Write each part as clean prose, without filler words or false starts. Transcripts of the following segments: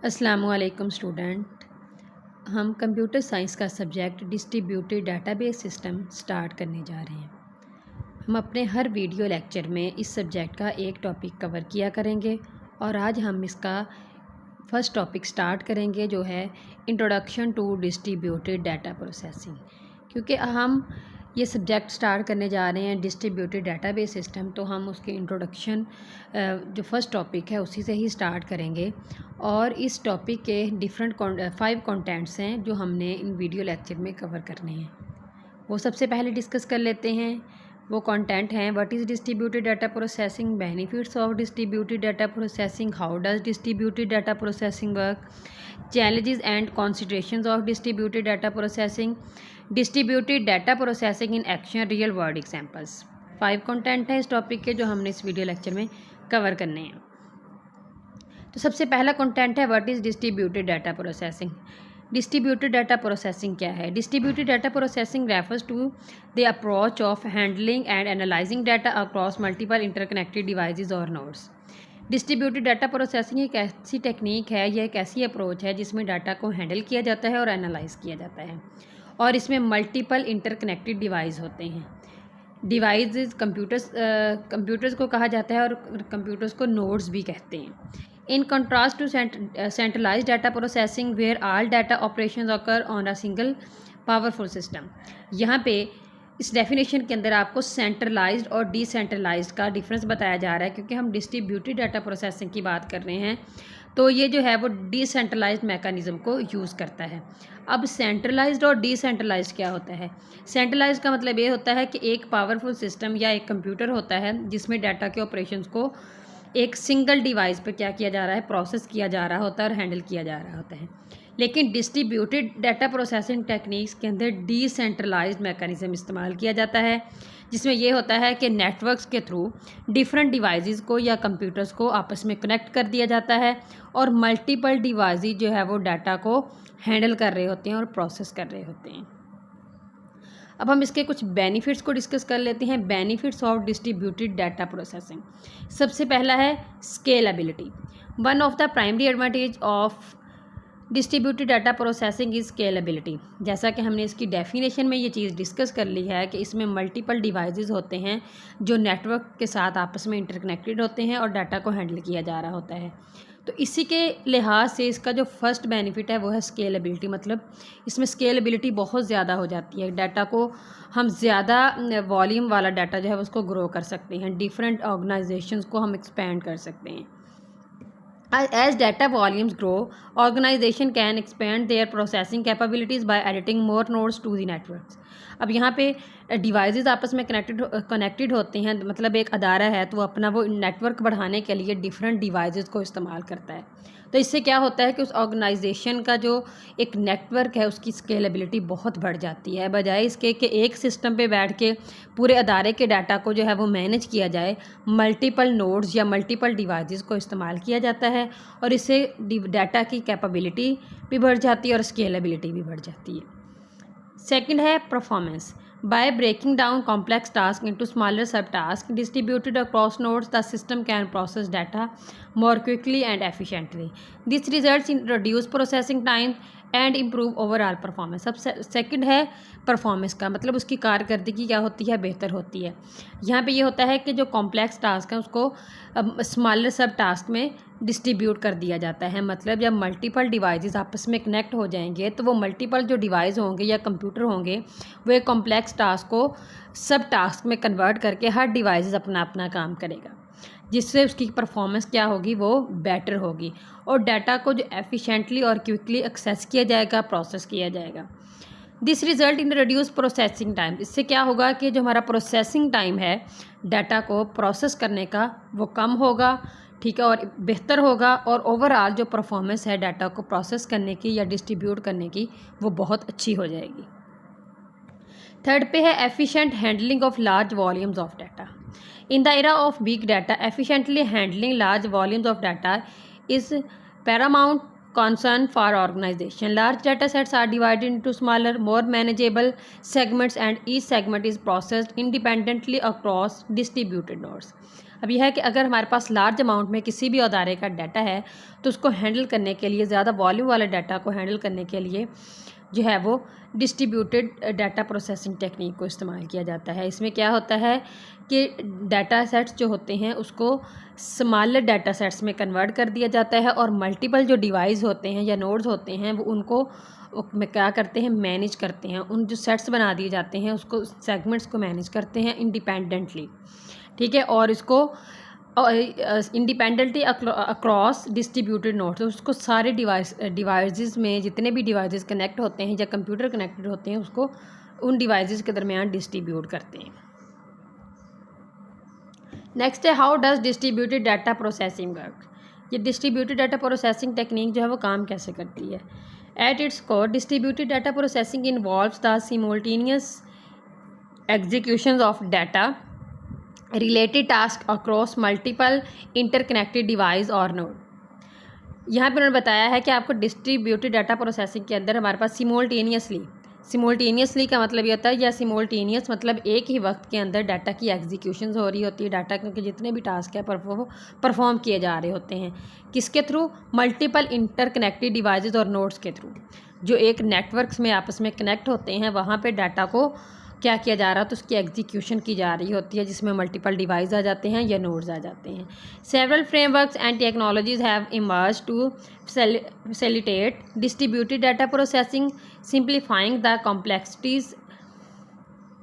अस्सलामुअलैकुम स्टूडेंट। हम computer science का subject distributed database system start करने जा रहे हैं। हम अपने हर वीडियो लेक्चर में इस सब्जेक्ट का एक टॉपिक कवर किया करेंगे और आज हम इसका फर्स्ट टॉपिक स्टार्ट करेंगे जो है introduction to distributed data processing. क्योंकि हम ये सब्जेक्ट स्टार्ट करने जा रहे हैं डिस्ट्रीब्यूटेड डेटाबेस सिस्टम, तो हम उसके इंट्रोडक्शन जो फर्स्ट टॉपिक है उसी से ही स्टार्ट करेंगे। और इस टॉपिक के डिफरेंट 5 कंटेंट्स हैं जो हमने इन वीडियो लेक्चर में कवर करने हैं। वो सबसे पहले डिस्कस कर लेते हैं। वो कंटेंट हैं: what is distributed data processing, benefits of distributed data processing, how does distributed data processing work, challenges and considerations of distributed data processing, distributed data processing in action, real world examples। 5 content है इस topic के जो हमने इस video lecture में cover करने हैं। तो सबसे पहला कंटेंट है what is distributed data processing. Distributed data processing क्या है? Distributed data processing refers to the approach of handling and analysing data across multiple interconnected devices और नोड्स। डिस्ट्रीब्यूटेड डाटा प्रोसेसिंग एक ऐसी टेक्निक है, यह एक ऐसी अप्रोच है जिसमें डाटा को हैंडल किया जाता है और एनालाइज किया जाता है, और इसमें मल्टीपल इंटरकनेक्टेड डिवाइस होते हैं। डिवाइसेस कंप्यूटर्स को कहा जाता है और कंप्यूटर्स को नोड्स भी कहते हैं। In contrast to centralise data processing where all data operations occur on a single powerful system. यहाँ पे इस डेफिनेशन के अंदर आपको सेंट्रलाइज्ड और डिसेंट्रलाइज्ड का डिफरेंस बताया जा रहा है, क्योंकि हम डिस्ट्रीब्यूटेड डाटा प्रोसेसिंग की बात कर रहे हैं तो ये जो है वो डिसेंट्रलाइज्ड मैकेनिज़्म को यूज़ करता है। अब सेंट्रलाइज्ड और डिसेंट्रलाइज्ड क्या होता है? सेंट्रलाइज्ड का मतलब ये होता है कि एक पावरफुल सिस्टम या एक कंप्यूटर होता है जिसमें डाटा के ऑपरेशंस को एक सिंगल डिवाइस पर क्या किया जा रहा है, प्रोसेस किया जा रहा होता है और हैंडल किया जा रहा होता है। लेकिन डिस्ट्रीब्यूटेड डाटा प्रोसेसिंग टेक्निक्स के अंदर डिसेंट्रलाइज्ड मैकेनिज़्म इस्तेमाल किया जाता है, जिसमें यह होता है कि नेटवर्क्स के थ्रू डिफरेंट डिवाइसेस को या कंप्यूटर्स को आपस में कनेक्ट कर दिया जाता है और मल्टीपल डिवाइसेस जो है वो डाटा को हैंडल कर रहे होते हैं और प्रोसेस कर रहे होते हैं। अब हम इसके कुछ बेनिफिट्स को डिस्कस कर लेते हैं। Benefits of distributed data processing. सबसे पहला है scalability. One of the primary advantage of distributed data processing is scalability. जैसा कि हमने इसकी डेफिनेशन में ये चीज़ डिस्कस कर ली है कि इसमें मल्टीपल डिवाइसेस होते हैं जो नेटवर्क के साथ आपस में इंटरकनेक्टेड होते हैं और डाटा को हैंडल किया जा रहा होता है। तो इसी के लिहाज से इसका जो फर्स्ट बेनिफिट है वो है स्केलेबिलिटी। मतलब इसमें स्केलेबिलिटी बहुत ज़्यादा हो जाती है। डाटा को हम ज़्यादा वॉल्यूम वाला डाटा जो है उसको ग्रो कर सकते हैं, डिफरेंट ऑर्गेनाइजेशंस को हम एक्सपेंड कर सकते हैं। As data volumes grow, organization can expand their processing capabilities by adding more nodes to the networks। अब यहाँ पे डिवाइसेस आपस में कनेक्टेड होते हैं, मतलब एक अदारा है तो अपना वो नेटवर्क बढ़ाने के लिए डिफरेंट डिवाइसेस को इस्तेमाल करता है। तो इससे क्या होता है कि उस ऑर्गेनाइजेशन का जो एक नेटवर्क है उसकी स्केलेबिलिटी बहुत बढ़ जाती है। बजाय इसके कि एक सिस्टम पे बैठ के पूरे अदारे के डाटा को जो है वो मैनेज किया जाए, मल्टीपल नोड्स या मल्टीपल डिवाइसेस को इस्तेमाल किया जाता है और इससे डाटा की कैपेबिलिटी भी बढ़ जाती है और स्केलेबिलिटी भी बढ़ जाती है। सेकंड है performance. By breaking down complex tasks into smaller subtasks distributed across nodes, the system can process data more quickly and efficiently. This results in reduced processing time and improve overall performance. अब second है performance का मतलब उसकी कारकर्दगी क्या होती है, बेहतर होती है। यहाँ पे ये होता है कि जो कॉम्प्लेक्स टास्क है उसको स्मॉलर सब टास्क में डिस्ट्रीब्यूट कर दिया जाता है। मतलब जब मल्टीपल डिवाइसेस आपस में कनेक्ट हो जाएंगे तो वो मल्टीपल जो डिवाइस होंगे या कंप्यूटर होंगे वो एक कॉम्प्लेक्स टास्क को सब टास्क में कन्वर्ट करके हर डिवाइस अपना अपना काम करेगा, जिससे उसकी परफॉर्मेंस क्या होगी, वो बेटर होगी और डाटा को जो एफिशिएंटली और क्विकली एक्सेस किया जाएगा, प्रोसेस किया जाएगा। This result in reduce processing time. इससे क्या होगा कि जो हमारा प्रोसेसिंग टाइम है डाटा को प्रोसेस करने का वो कम होगा, ठीक है, और बेहतर होगा और ओवरऑल जो परफॉर्मेंस है डाटा को प्रोसेस करने की या डिस्ट्रीब्यूट करने की वो बहुत अच्छी हो जाएगी। थर्ड पे है efficient handling of large volumes of data. In the era of big data, efficiently handling large volumes of data is paramount concern for organization. Large data sets are divided into smaller, more manageable segments and each segment is processed independently across distributed nodes. अब यह है कि अगर हमारे पास large amount में किसी भी अदारे का डाटा है तो उसको हैंडल करने के लिए, ज़्यादा वॉल्यूम वाले डाटा को हैंडल करने के लिए जो है वो डिस्ट्रीब्यूटेड डाटा प्रोसेसिंग टेक्निक को इस्तेमाल किया जाता है। इसमें क्या होता है कि डाटा सेट्स जो होते हैं उसको स्मॉलर डाटा सेट्स में कन्वर्ट कर दिया जाता है और मल्टीपल जो डिवाइस होते हैं या नोड्स होते हैं वो उनको में क्या करते हैं, मैनेज करते हैं। उन जो सेट्स बना दिए जाते हैं उसको, सेगमेंट्स को मैनेज करते हैं इंडिपेंडेंटली, ठीक है। और इसको इंडिपेंडेंटली अक्रॉस डिस्ट्रीब्यूटेड नोड्स, उसको सारे डिवाइसेस में जितने भी डिवाइसेस कनेक्ट होते हैं या कंप्यूटर कनेक्टेड होते हैं उसको उन डिवाइसेस के दरमियान डिस्ट्रीब्यूट करते हैं। नेक्स्ट है how does distributed data processing work. ये डिस्ट्रीब्यूटेड डाटा प्रोसेसिंग टेक्निक जो है वो काम कैसे करती है। At its core distributed data processing involves the simultaneous execution of data related task across multiple interconnected device और नोड। यहाँ पे उन्होंने बताया है कि आपको डिस्ट्रीब्यूटेड डाटा प्रोसेसिंग के अंदर हमारे पास सिमुलटेनियसली का मतलब ये होता है, या सिमुलटेनियस मतलब एक ही वक्त के अंदर डाटा की एग्जीक्यूशन हो रही होती है। डाटा क्योंकि जितने भी टास्क है परफॉर्म किए जा रहे होते हैं किसके थ्रू, मल्टीपल इंटरकनेक्टेड डिवाइसेस और नोड्स के थ्रू। जो एक नेटवर्क्स में आपस में कनेक्ट होते हैं वहाँ पे डाटा को क्या किया जा रहा है तो उसकी एग्जीक्यूशन की जा रही होती है, जिसमें मल्टीपल डिवाइस आ जाते हैं या नोड्स आ जाते हैं। Several frameworks and technologies have emerged to facilitate distributed data processing, simplifying the complexities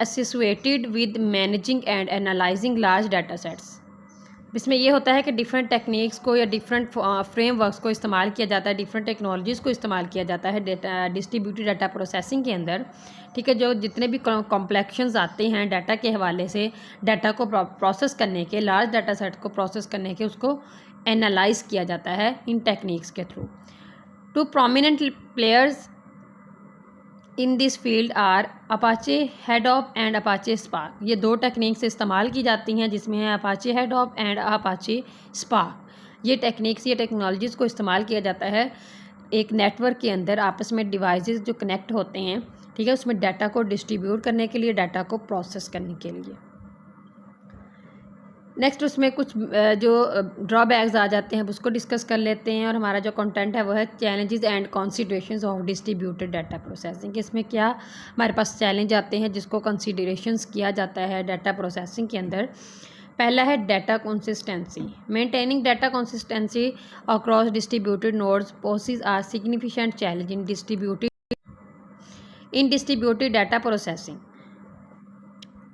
associated with managing and analysing large data sets. इसमें ये होता है कि डिफरेंट टेक्निक्स को या डिफरेंट फ्रेमवर्क्स को इस्तेमाल किया जाता है, डिफरेंट टेक्नोलॉजीज़ को इस्तेमाल किया जाता है डिस्ट्रीब्यूटेड डाटा प्रोसेसिंग के अंदर, ठीक है। जो जितने भी कॉम्प्लेक्शंस आते हैं डाटा के हवाले से, डाटा को प्रोसेस करने के, लार्ज डाटा सेट को प्रोसेस करने के, उसको एनालाइज किया जाता है इन टेक्निक्स के through. Two prominent players in this field are Apache हेडॉप and Apache spark. ये दो टेक्निक्स इस्तेमाल की जाती हैं जिसमें है अपाचे हेडॉप एंड अपाचे स्पार्क। ये टेक्निक्स, ये टेक्नोलॉजीज़ को इस्तेमाल किया जाता है एक नेटवर्क के अंदर आपस में डिवाइसेस जो कनेक्ट होते हैं, ठीक है, उसमें डाटा को डिस्ट्रीब्यूट करने के लिए, डाटा को प्रोसेस करने के लिए। नेक्स्ट उसमें कुछ जो ड्रॉबैक्स आ जाते हैं उसको डिस्कस कर लेते हैं। और हमारा जो कंटेंट है वो है challenges and considerations of distributed data processing. इसमें क्या हमारे पास चैलेंज आते हैं जिसको कंसीडरेशंस किया जाता है डाटा प्रोसेसिंग के अंदर। पहला है data consistency. Maintaining data consistency across distributed nodes poses a significant challenge in distributed data processing.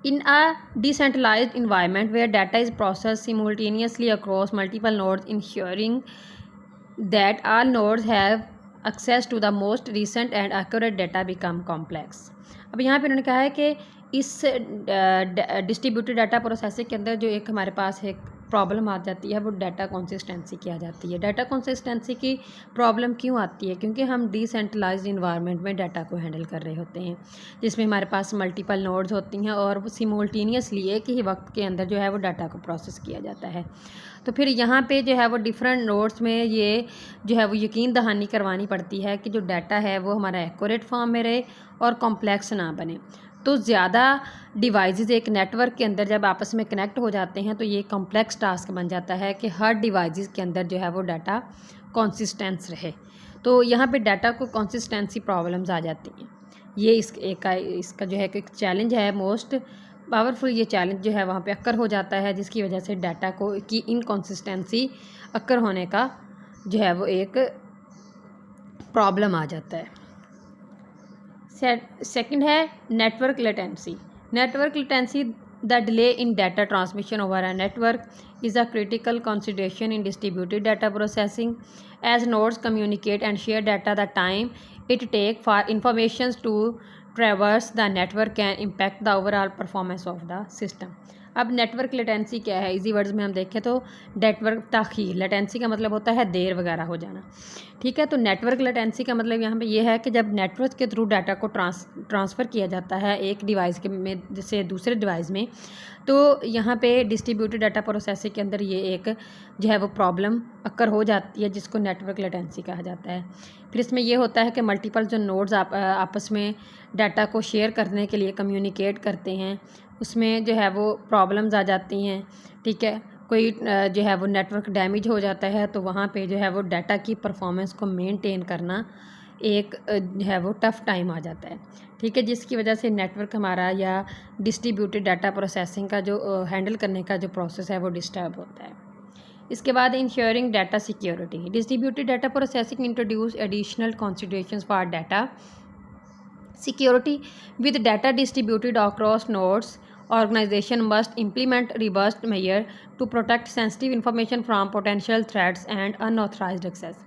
In a decentralized environment where data is processed simultaneously across multiple nodes, ensuring that all nodes have access to the most recent and accurate data become complex. अब यहाँ पे उन्होंने कहा है कि इस distributed data processing के अंदर जो एक हमारे पास एक प्रॉब्लम आ जाती है वो डाटा कंसिस्टेंसी की आ जाती है। डाटा कंसिस्टेंसी की प्रॉब्लम क्यों आती है? क्योंकि हम डिसेंट्रलाइज्ड इन्वायरमेंट में डाटा को हैंडल कर रहे होते हैं जिसमें हमारे पास मल्टीपल नोड्स होती हैं और वो सिमुलटेनियसली एक ही वक्त के अंदर जो है वो डाटा को प्रोसेस किया जाता है। तो फिर यहाँ पे जो है वो डिफरेंट नोड्स में ये जो है वो यकीन दहानी करवानी पड़ती है कि जो डाटा है वो हमारा एक्यूरेट फॉर्म में रहे और कॉम्प्लेक्स ना बने। तो ज़्यादा डिवाइसेस एक नेटवर्क के अंदर जब आपस में कनेक्ट हो जाते हैं तो ये कॉम्प्लेक्स टास्क बन जाता है कि हर डिवाइसेस के अंदर जो है वो डाटा कंसिस्टेंस रहे। तो यहाँ पे डाटा को कंसिस्टेंसी प्रॉब्लम्स आ जाती हैं। ये इसका जो है एक चैलेंज है, मोस्ट पावरफुल ये चैलेंज जो है वहाँ पे अक्कर हो जाता है, जिसकी वजह से डाटा को की इनकंसिस्टेंसी अक्कर होने का जो है वो एक प्रॉब्लम आ जाता है। सेकंड है network latency. Network latency the delay in data transmission over a network is a critical consideration in distributed data processing. As nodes communicate and share data, the time it takes for information to traverse the network can impact the overall performance of the system. अब network latency क्या है? Easy words में हम देखें तो network ताख़ीर, latency का मतलब होता है देर वगैरह हो जाना, ठीक है। तो नेटवर्क लेटेंसी का मतलब यहाँ पे ये है कि जब नेटवर्क के थ्रू डाटा को ट्रांसफ़र किया जाता है एक डिवाइस के में से दूसरे डिवाइस में, तो यहाँ पे डिस्ट्रीब्यूटेड डाटा प्रोसेसिंग के अंदर ये एक जो है वो प्रॉब्लम अक्कर हो जाती है जिसको नेटवर्क लेटेंसी कहा जाता है। फिर इसमें ये होता है कि मल्टीपल जो नोड्स आपस में डाटा को शेयर करने के लिए कम्युनिकेट करते हैं, उसमें जो है वो प्रॉब्लम्स आ जाती हैं, ठीक है। कोई जो है वो नेटवर्क डैमेज हो जाता है तो वहाँ पे जो है वो डाटा की परफॉर्मेंस को मेंटेन करना एक जो है वो टफ़ टाइम आ जाता है, ठीक है, जिसकी वजह से नेटवर्क हमारा या डिस्ट्रीब्यूटेड डाटा प्रोसेसिंग का जो हैंडल करने का जो प्रोसेस है वो डिस्टर्ब होता है। इसके बाद ensuring data security. Distributed data processing introduce additional considerations for data security. With data distributed across nodes, organization must implement robust measures to protect sensitive information from potential threats and unauthorized access.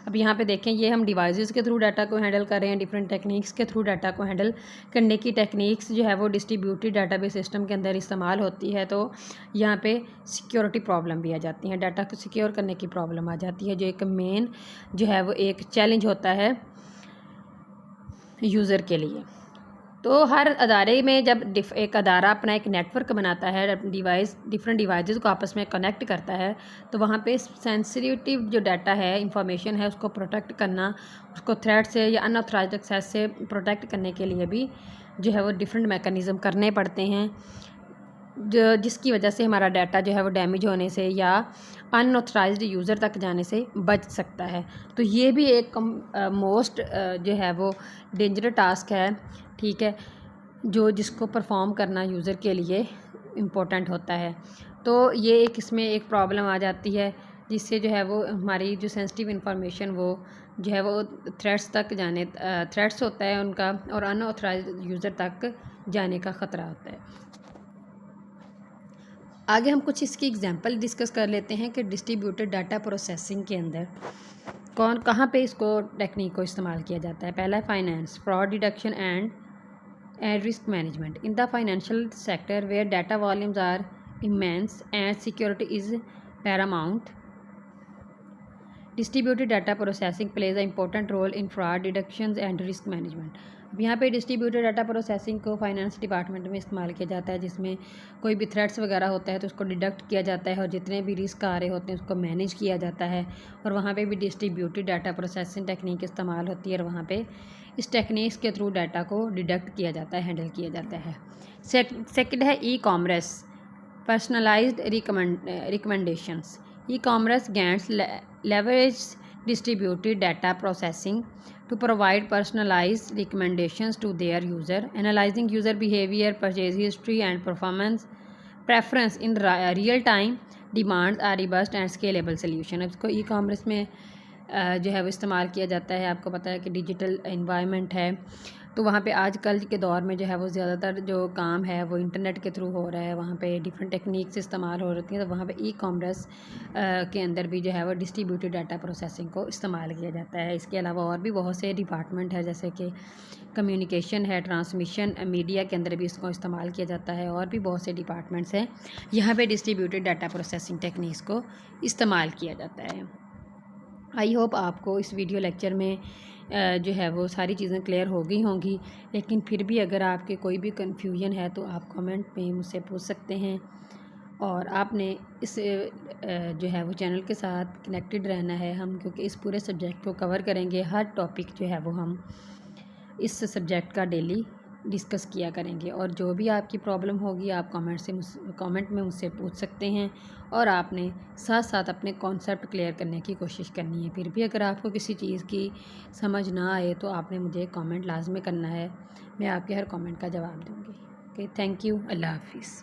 अब यहाँ पे देखें, ये हम devices के through data को handle कर रहे हैं, डिफरेंट टेक्निक्स के थ्रू डाटा को हैंडल करने की टेक्निक्स जो है वो डिस्ट्रीब्यूटेड डाटाबेस सिस्टम के अंदर इस्तेमाल होती है। तो यहाँ पे सिक्योरिटी प्रॉब्लम भी आ जाती है, डाटा को सिक्योर करने की प्रॉब्लम आ जाती है, जो एक मेन जो है वो एक चैलेंज होता है यूज़र के लिए। तो हर अदारे में जब एक अदारा अपना एक नेटवर्क बनाता है, डिफरेंट डिवाइसेस को आपस में कनेक्ट करता है, तो वहाँ पे सेंसिटिव जो डाटा है, इंफॉर्मेशन है, उसको प्रोटेक्ट करना, उसको थ्रेट से या अनऑथराइज्ड एक्सेस से प्रोटेक्ट करने के लिए भी जो है वो डिफरेंट मैकेनिज़्म करने पड़ते हैं, जो जिसकी वजह से हमारा डाटा जो है वो डैमेज होने से या अनऑथराइज्ड यूज़र तक जाने से बच सकता है। तो ये भी एक मोस्ट जो है वो डेंजरस टास्क है, ठीक है, जो जिसको परफॉर्म करना यूज़र के लिए इम्पोर्टेंट होता है। तो ये एक इसमें एक प्रॉब्लम आ जाती है, जिससे जो है वो हमारी जो सेंसिटिव इंफॉर्मेशन वो जो है वो थ्रेट्स होता है उनका, और अनऑथराइज्ड यूज़र तक जाने का ख़तरा होता है। आगे हम कुछ इसकी एग्जांपल डिस्कस कर लेते हैं कि डिस्ट्रीब्यूटेड डाटा प्रोसेसिंग के अंदर कहाँ पे इसको टेक्निक को इस्तेमाल किया जाता है। पहला है finance, fraud detection and risk management. In the financial sector where data volumes are immense and security is paramount, distributed data processing plays a important role in fraud detection and risk management. अब यहाँ पे distributed data processing को finance department में इस्तेमाल किया जाता है, जिसमें कोई भी थ्रेट्स वगैरह होता है तो उसको डिडक्ट किया जाता है, और जितने भी रिस्क आ रहे होते हैं उसको मैनेज किया जाता है, और वहाँ पे भी डिस्ट्रीब्यूटेड डाटा प्रोसेसिंग टेक्निक इस्तेमाल होती है, और वहाँ पे इस टेक्निक्स के थ्रू डाटा को डिडक्ट किया जाता है, हैंडल किया जाता है। सेकंड है e commerce, personalised recommendations. E-commerce giants leverage distributed data processing to provide personalized recommendations to their user, analyzing user behavior, purchase history, and performance preference in real time. Demands are robust and scalable solution। इसको E-commerce में जो है वो इस्तेमाल किया जाता है। आपको पता है कि डिजिटल एनवायरनमेंट है, तो वहाँ पे आजकल के दौर में जो है वो ज़्यादातर जो काम है वो इंटरनेट के थ्रू हो रहा है, वहाँ पे डिफरेंट टेक्निक्स इस्तेमाल हो रही हैं, तो वहाँ पे ई-कॉमर्स के अंदर भी जो है वो डिस्ट्रीब्यूटेड डाटा प्रोसेसिंग को इस्तेमाल किया जाता है। इसके अलावा और भी बहुत से डिपार्टमेंट है, जैसे कि कम्युनिकेशन है, ट्रांसमिशन, मीडिया के अंदर भी इसको इस्तेमाल किया जाता है, और भी बहुत से डिपार्टमेंट्स हैं यहाँ पे डिस्ट्रीब्यूटेड डाटा प्रोसेसिंग टेक्निक्स को इस्तेमाल किया जाता है। आई होप आपको इस वीडियो लेक्चर में जो है वो सारी चीज़ें क्लियर हो गई होंगी, लेकिन फिर भी अगर आपके कोई भी कन्फ्यूजन है तो आप कमेंट में मुझसे पूछ सकते हैं, और आपने इस जो है वो चैनल के साथ कनेक्टेड रहना है हम, क्योंकि इस पूरे सब्जेक्ट को कवर करेंगे। हर टॉपिक जो है वो हम इस सब्जेक्ट का डेली डिस्कस किया करेंगे, और जो भी आपकी प्रॉब्लम होगी आप कमेंट में मुझसे पूछ सकते हैं, और आपने साथ साथ अपने कॉन्सेप्ट क्लियर करने की कोशिश करनी है। फिर भी अगर आपको किसी चीज़ की समझ ना आए तो आपने मुझे कमेंट लाजमी करना है, मैं आपके हर कमेंट का जवाब दूँगी। ओके, थैंक यू, अल्लाह हाफिज़।